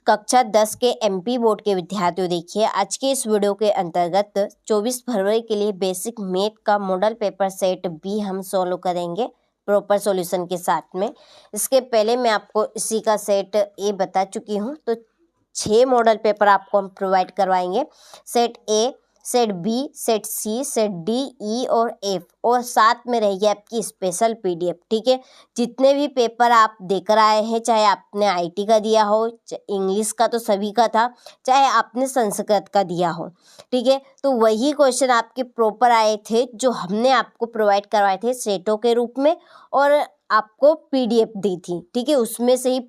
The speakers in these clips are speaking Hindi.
कक्षा 10 के एमपी बोर्ड के विद्यार्थियों, देखिए आज के इस वीडियो के अंतर्गत 24 फरवरी के लिए बेसिक मैथ का मॉडल पेपर सेट बी हम सॉल्व करेंगे प्रॉपर सॉल्यूशन के साथ में। इसके पहले मैं आपको इसी का सेट ए बता चुकी हूँ, तो 6 मॉडल पेपर आपको हम प्रोवाइड करवाएंगे। Set A, set B, set C, set D, E और एफ, और साथ में रहेगी आपकी स्पेशल पीडीएफ। ठीक है, जितने भी पेपर आप देकर आए हैं, चाहे आपने आईटी का दिया हो, इंग्लिश का तो सभी का था, चाहे आपने संस्कृत का दिया हो, ठीक है, तो वही क्वेश्चन आपके प्रॉपर आए थे जो हमने आपको प्रोवाइड करवाए थे सेटों के रूप में, और आपको पीडीएफ दी थी। ठीक है, उसमें से ही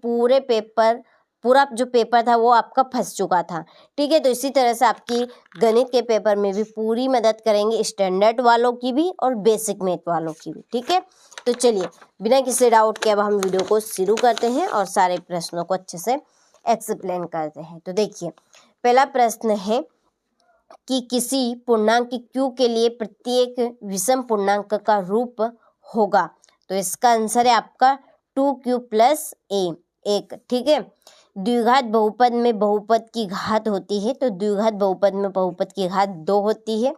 पूरा जो पेपर था वो आपका फंस चुका था। ठीक है, तो इसी तरह से आपकी गणित के पेपर में भी पूरी मदद करेंगे, स्टैंडर्ड वालों की भी और बेसिक मैथ वालों की भी। ठीक है, तो चलिए बिना किसी डाउट के अब हम वीडियो को शुरू करते हैं और सारे प्रश्नों को अच्छे से एक्सप्लेन करते हैं। तो देखिए, पहला प्रश्न है कि किसी पूर्णांक q के लिए प्रत्येक विषम पूर्णांक का रूप होगा। तो इसका आंसर है आपका 2q + a 1। ठीक है, द्विघात बहुपद में बहुपद की घात होती है, तो द्विघात बहुपद में बहुपद की घात 2 होती है।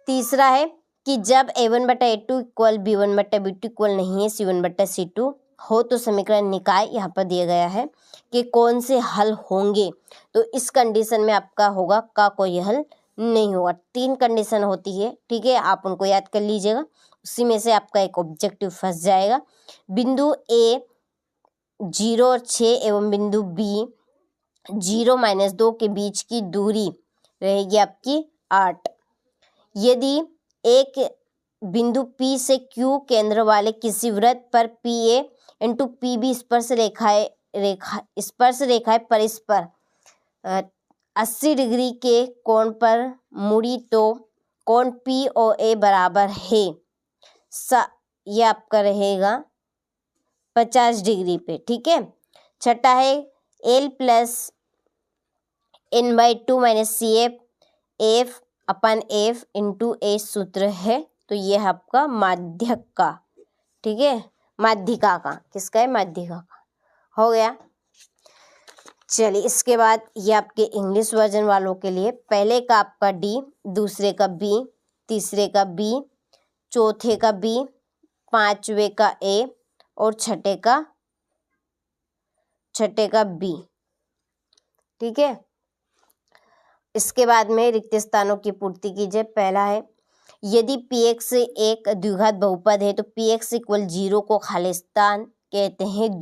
तीसरा है कि जब a1/a2 = b1/b2 इक्वल नहीं है c1/c2 हो तो समीकरण निकाय यहाँ पर दिया गया है कि कौन से हल होंगे। तो इस कंडीशन में आपका होगा का कोई हल नहीं होगा। 3 कंडीशन होती है, ठीक है, आप उनको याद कर लीजिएगा, उसी में से आपका एक ऑब्जेक्टिव फंस जाएगा। बिंदु ए 0 और 6 एवं बिंदु बी 0 - 2 के बीच की दूरी रहेगी आपकी 8। यदि एक बिंदु P से Q केंद्र वाले किसी वृत्त पर PA × PB स्पर्श रेखाएं परस्पर 80 डिग्री के कोण पर मुड़ी तो कोण POA बराबर है ये आपका रहेगा 50 डिग्री पे। ठीक है, छठा है L + n/2 - CF F/F × A सूत्र है, तो ये है आपका माध्यक का। ठीक है, माध्यिका का, किसका है? माध्यिका का। हो गया। चलिए, इसके बाद ये आपके इंग्लिश वर्जन वालों के लिए पहले का आपका D, दूसरे का B, तीसरे का B, चौथे का B, पांचवे का A और छठे का B। ठीक है, इसके बाद में रिक्त स्थानों की पूर्ति कीजिए। पहला है यदि Px एक द्विघात बहुपद है तो Px = 0 को खाली स्थान कहते हैं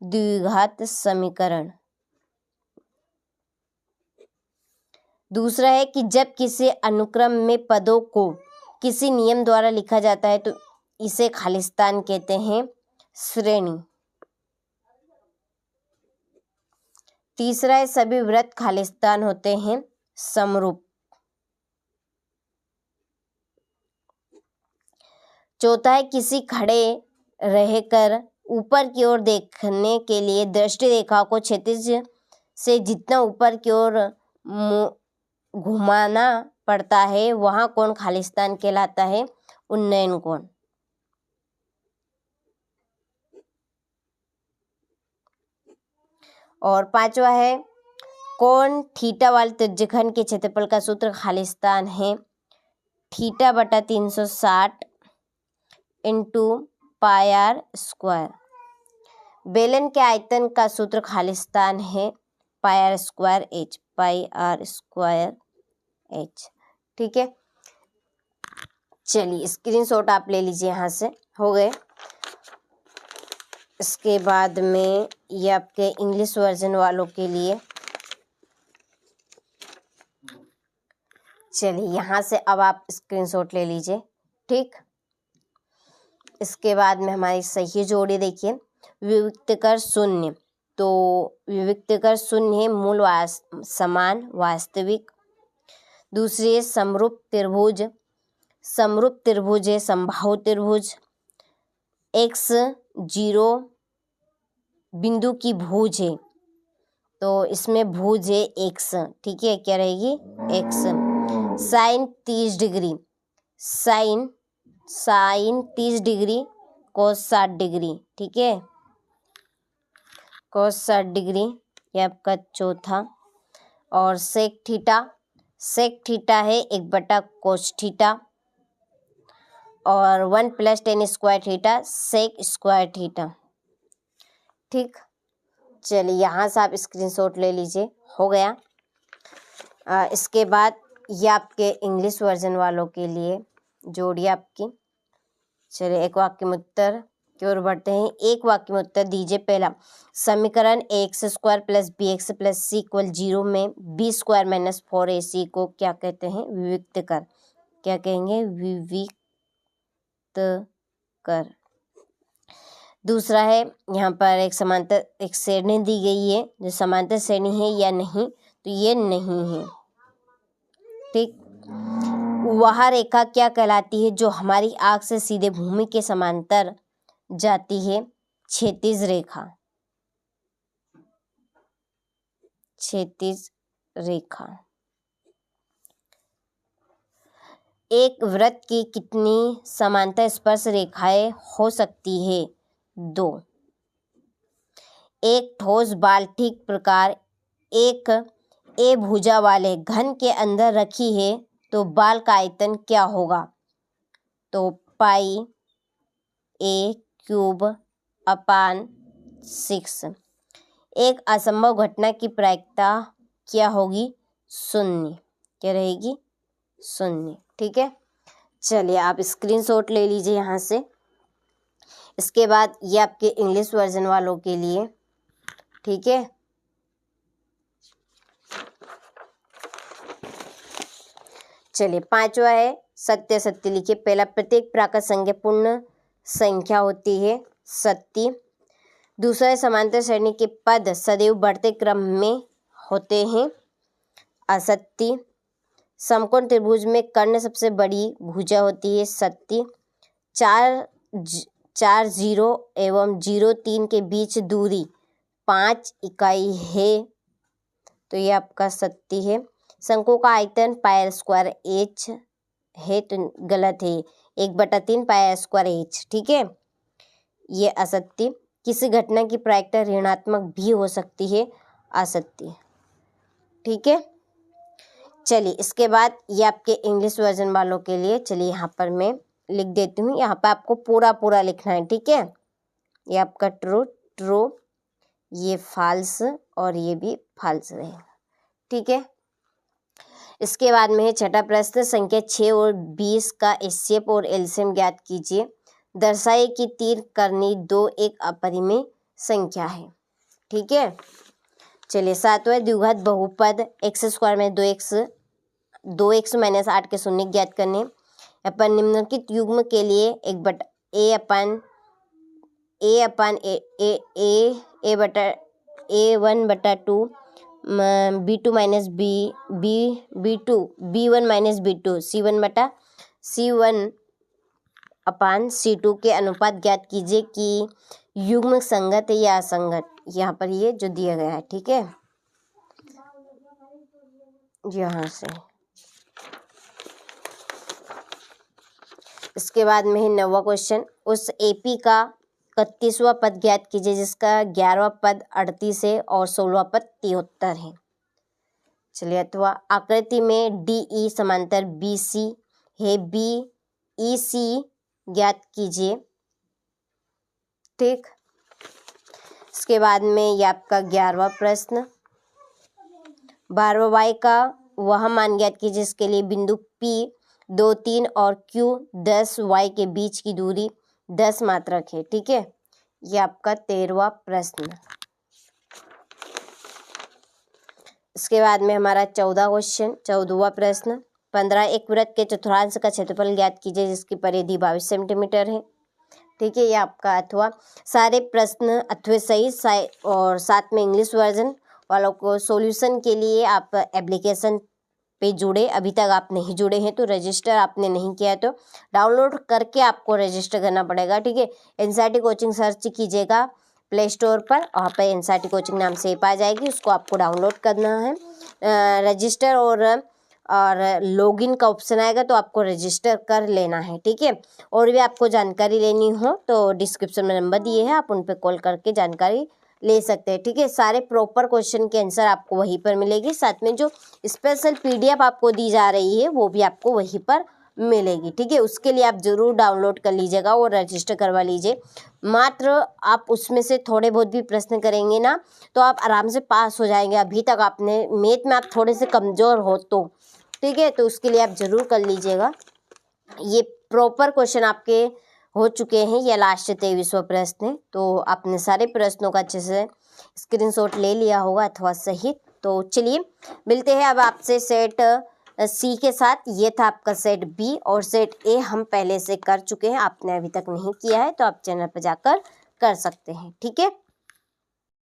द्विघात समीकरण। दूसरा है कि जब किसी अनुक्रम में पदों को किसी नियम द्वारा लिखा जाता है तो इसे खाली स्थान कहते हैं श्रेणी। तीसरा है सभी वृत्त खाली स्थान होते हैं समरूप। चौथा है किसी खड़े रहकर ऊपर की ओर देखने के लिए दृष्टि रेखा को क्षैतिज से जितना ऊपर की ओर घुमाना पड़ता है वहां कोण खाली स्थान कहलाता है उन्नयन कोण। और पांचवा है कोण थीटा वाले त्रिज्यखंड के क्षेत्रफल का सूत्र खाली स्थान है θ/360 × πr²। बेलन के आयतन का सूत्र खाली स्थान है πr²h। ठीक है, चलिए स्क्रीनशॉट आप ले लीजिए यहाँ से। हो गए। इसके बाद में ये आपके इंग्लिश वर्जन वालों के लिए, चलिए यहाँ से अब आप स्क्रीनशॉट ले लीजिए। ठीक, इसके बाद में हमारी सही जोड़ी देखिए, विविक्तकर शून्य। तो विविक्तकर शून्य है मूल समान वास्तविक। दूसरी है समरूप त्रिभुज। समरूप त्रिभुज है समबाहु त्रिभुज। x 0 बिंदु की भुज है, तो इसमें भुज है x। ठीक है, क्या रहेगी? x। Sine 30 degree, sine 30 degree, cos 60 degree. ठीक है, cos 60 डिग्री, ये आपका चौथा। और सेक थीटा है 1/cos थीटा, और 1 + tan square theta sec square theta. ठीक, चलिए यहाँ से आप स्क्रीनशॉट ले लीजिए, हो गया। इसके बाद ये आपके इंग्लिश वर्जन वालों के लिए जोड़िए आपकी। चलिए एक वाक्य में उत्तर की ओर बढ़ते हैं। एक वाक्य में उत्तर दीजिए। पहला, समीकरण ax² + bx + c = 0 में b² - 4ac को क्या कहते हैं? विविक्त कर। क्या कहेंगे? विविक्त कर। दूसरा है, यहाँ पर एक श्रेणी दी गई है, जो समांतर श्रेणी है या नहीं, तो ये नहीं है। ठीक, वह रेखा क्या कहलाती है जो हमारी आँख से सीधे भूमि के समांतर जाती है? क्षैतिज रेखा। क्षैतिज रेखा। एक वृत्त की कितनी समांतर स्पर्श रेखाएं हो सकती है? 2। एक ठोस बाल ठीक प्रकार एक ए भुजा वाले घन के अंदर रखी है तो बाल का आयतन क्या होगा? तो πa³ / 6। एक असंभव घटना की प्रायिकता क्या होगी? 0। क्या रहेगी? 0। ठीक है, चलिए आप स्क्रीनशॉट ले लीजिए यहाँ से। इसके बाद ये आपके इंग्लिश वर्जन वालों के लिए, ठीक है। चलिए 5वां है, सत्य सत्य लिखिए। पहला, प्रत्येक प्राकृत संज्ञा पूर्ण संख्या होती है, सत्य। दूसरा है, समांतर श्रेणी के पद सदैव बढ़ते क्रम में होते हैं, असत्य। समकोण त्रिभुज में कर्ण सबसे बड़ी भुजा होती है, सत्य। 4 0 एवं 0 3 के बीच दूरी 5 इकाई है, तो ये आपका सत्य है। शंकु का आयतन πr² है, तो गलत है, 1/3 πr²h। ठीक है, ये असत्य। किसी घटना की प्रायिकता ऋणात्मक भी हो सकती है, असत्य। ठीक है, चलिए इसके बाद ये आपके इंग्लिश वर्जन वालों के लिए, चलिए यहाँ पर मैं लिख देती हूँ। यहाँ पर आपको पूरा लिखना है, ठीक है। ये आपका ट्रू, ये फॉल्स, और ये भी फॉल्स रहेगा। ठीक है, इसके बाद में है छठा प्रश्न, संख्या 6 और 20 का एचसीएफ और एलसीएम ज्ञात कीजिए। दर्शाइए कि 3 करनी 2 एक अपरिमेय संख्या है। ठीक है, चलिए 7वां, द्विघात बहुपद x² में 2x - 8 के शून्य ज्ञात करने। अपन निम्नलिखित युग्म के लिए a/1/2 b1 - b2 c1/c2 के अनुपात ज्ञात कीजिए कि युग्म संगत है या असंगत। यहाँ पर ये जो दिया गया है, ठीक है, यहाँ से। इसके बाद में है 9वां क्वेश्चन, उस एपी का 31वां पद ज्ञात कीजिए जिसका 11वां पद 38 है और 16वां पद 73 है। चलिए, अथवा आकृति में DE समांतर BC है, BEC ज्ञात कीजिए। ठीक, इसके बाद में ये आपका 11वां प्रश्न, 12वां y का वह मान ज्ञात कीजिए जिसके लिए बिंदु P 2 3 और Q 10 y के बीच की दूरी 10 मात्रक है। ठीक है, ये आपका 13वां प्रश्न। इसके बाद में हमारा 14वां प्रश्न, 15 एक वृत्त के चतुर्थांश का क्षेत्रफल ज्ञात कीजिए जिसकी परिधि 22 सेंटीमीटर है। ठीक है, ये आपका अथवा। सारे प्रश्न अथवा सही और साथ में इंग्लिश वर्जन वालों को सॉल्यूशन के लिए आप एप्लीकेशन पे जुड़े। अभी तक आप नहीं जुड़े हैं तो रजिस्टर आपने नहीं किया है तो डाउनलोड करके आपको रजिस्टर करना पड़ेगा। ठीक है, एनसीईआरटी कोचिंग सर्च कीजिएगा प्ले स्टोर पर, वहाँ पर एनसीईआरटी कोचिंग नाम से ऐप आ जाएगी, उसको आपको डाउनलोड करना है। रजिस्टर और लॉगिन का ऑप्शन आएगा तो आपको रजिस्टर कर लेना है। ठीक है, और भी आपको जानकारी लेनी हो तो डिस्क्रिप्शन में नंबर दिए हैं, आप उन पर कॉल करके जानकारी ले सकते हैं। ठीक है, सारे प्रॉपर क्वेश्चन के आंसर आपको वहीं पर मिलेगी, साथ में जो स्पेशल PDF आपको दी जा रही है वो भी आपको वहीं पर मिलेगी। ठीक है, उसके लिए आप ज़रूर डाउनलोड कर लीजिएगा और रजिस्टर करवा लीजिए। मात्र आप उसमें से थोड़े बहुत भी प्रश्न करेंगे ना तो आप आराम से पास हो जाएंगे। अभी तक आपने मैथ में आप थोड़े से कमज़ोर हो तो ठीक है, तो उसके लिए आप ज़रूर कर लीजिएगा। ये प्रॉपर क्वेश्चन आपके हो चुके हैं, ये लास्ट 23वां प्रश्न है। तो आपने सारे प्रश्नों का अच्छे से स्क्रीनशॉट ले लिया होगा अथवा सही। तो चलिए मिलते हैं अब आपसे सेट C के साथ। ये था आपका सेट B और सेट A हम पहले से कर चुके हैं, आपने अभी तक नहीं किया है तो आप चैनल पर जाकर कर सकते हैं। ठीक है।